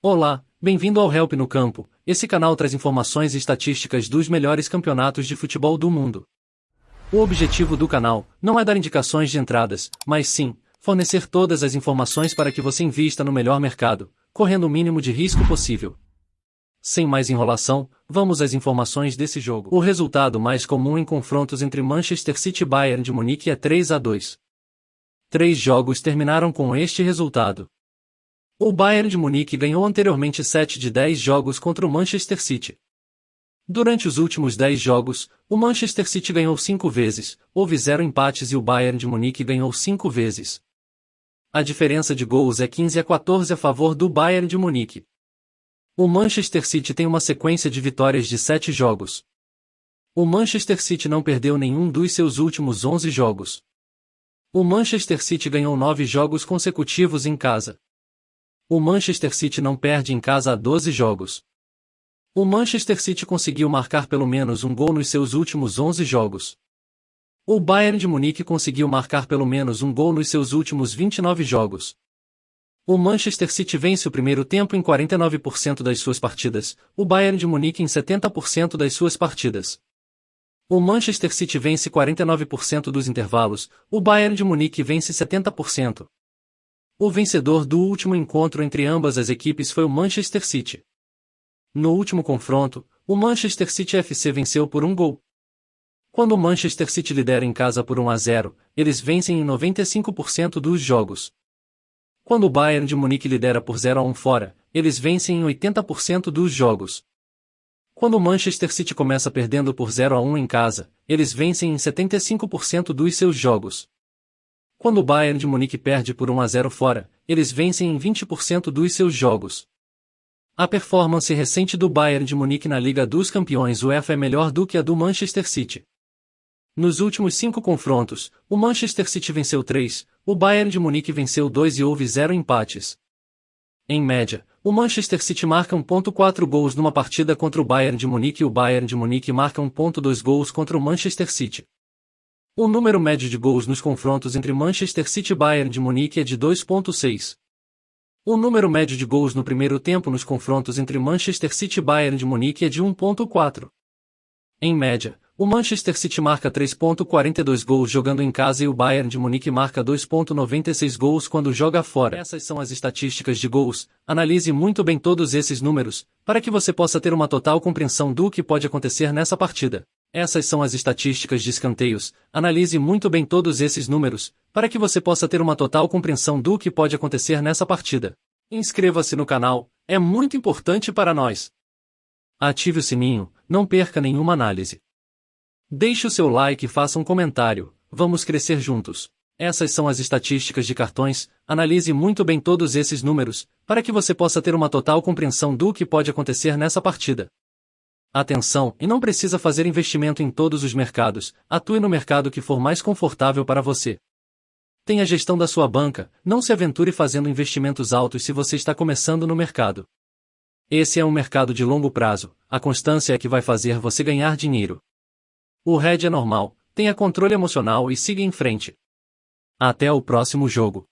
Olá, bem-vindo ao Help no Campo. Esse canal traz informações e estatísticas dos melhores campeonatos de futebol do mundo. O objetivo do canal não é dar indicações de entradas, mas sim, fornecer todas as informações para que você invista no melhor mercado, correndo o mínimo de risco possível. Sem mais enrolação, vamos às informações desse jogo. O resultado mais comum em confrontos entre Manchester City e Bayern de Munique é 3-2. 3 jogos terminaram com este resultado. O Bayern de Munique ganhou anteriormente 7 de 10 jogos contra o Manchester City. Durante os últimos 10 jogos, o Manchester City ganhou 5 vezes, houve 0 empates e o Bayern de Munique ganhou 5 vezes. A diferença de gols é 15-14 a favor do Bayern de Munique. O Manchester City tem uma sequência de vitórias de 7 jogos. O Manchester City não perdeu nenhum dos seus últimos 11 jogos. O Manchester City ganhou 9 jogos consecutivos em casa. O Manchester City não perde em casa há 12 jogos. O Manchester City conseguiu marcar pelo menos um gol nos seus últimos 11 jogos. O Bayern de Munique conseguiu marcar pelo menos um gol nos seus últimos 29 jogos. O Manchester City vence o primeiro tempo em 49% das suas partidas, o Bayern de Munique em 70% das suas partidas. O Manchester City vence 49% dos intervalos, o Bayern de Munique vence 70%. O vencedor do último encontro entre ambas as equipes foi o Manchester City. No último confronto, o Manchester City FC venceu por 1 gol. Quando o Manchester City lidera em casa por 1-0, eles vencem em 95% dos jogos. Quando o Bayern de Munique lidera por 0-1 fora, eles vencem em 80% dos jogos. Quando o Manchester City começa perdendo por 0-1 em casa, eles vencem em 75% dos seus jogos. Quando o Bayern de Munique perde por 1-0 fora, eles vencem em 20% dos seus jogos. A performance recente do Bayern de Munique na Liga dos Campeões UEFA é melhor do que a do Manchester City. Nos últimos 5 confrontos, o Manchester City venceu 3, o Bayern de Munique venceu 2 e houve 0 empates. Em média, o Manchester City marca 1.4 gols numa partida contra o Bayern de Munique e o Bayern de Munique marca 1.2 gols contra o Manchester City. O número médio de gols nos confrontos entre Manchester City e Bayern de Munique é de 2.6. O número médio de gols no primeiro tempo nos confrontos entre Manchester City e Bayern de Munique é de 1.4. Em média, o Manchester City marca 3.42 gols jogando em casa e o Bayern de Munique marca 2.96 gols quando joga fora. Essas são as estatísticas de gols. Analise muito bem todos esses números, para que você possa ter uma total compreensão do que pode acontecer nessa partida. Essas são as estatísticas de escanteios. Analise muito bem todos esses números, para que você possa ter uma total compreensão do que pode acontecer nessa partida. Inscreva-se no canal, é muito importante para nós. Ative o sininho, não perca nenhuma análise. Deixe o seu like e faça um comentário, vamos crescer juntos. Essas são as estatísticas de cartões. Analise muito bem todos esses números, para que você possa ter uma total compreensão do que pode acontecer nessa partida. Atenção, e não precisa fazer investimento em todos os mercados, atue no mercado que for mais confortável para você. Tenha a gestão da sua banca, não se aventure fazendo investimentos altos se você está começando no mercado. Esse é um mercado de longo prazo, a constância é que vai fazer você ganhar dinheiro. O hedge é normal, tenha controle emocional e siga em frente. Até o próximo jogo.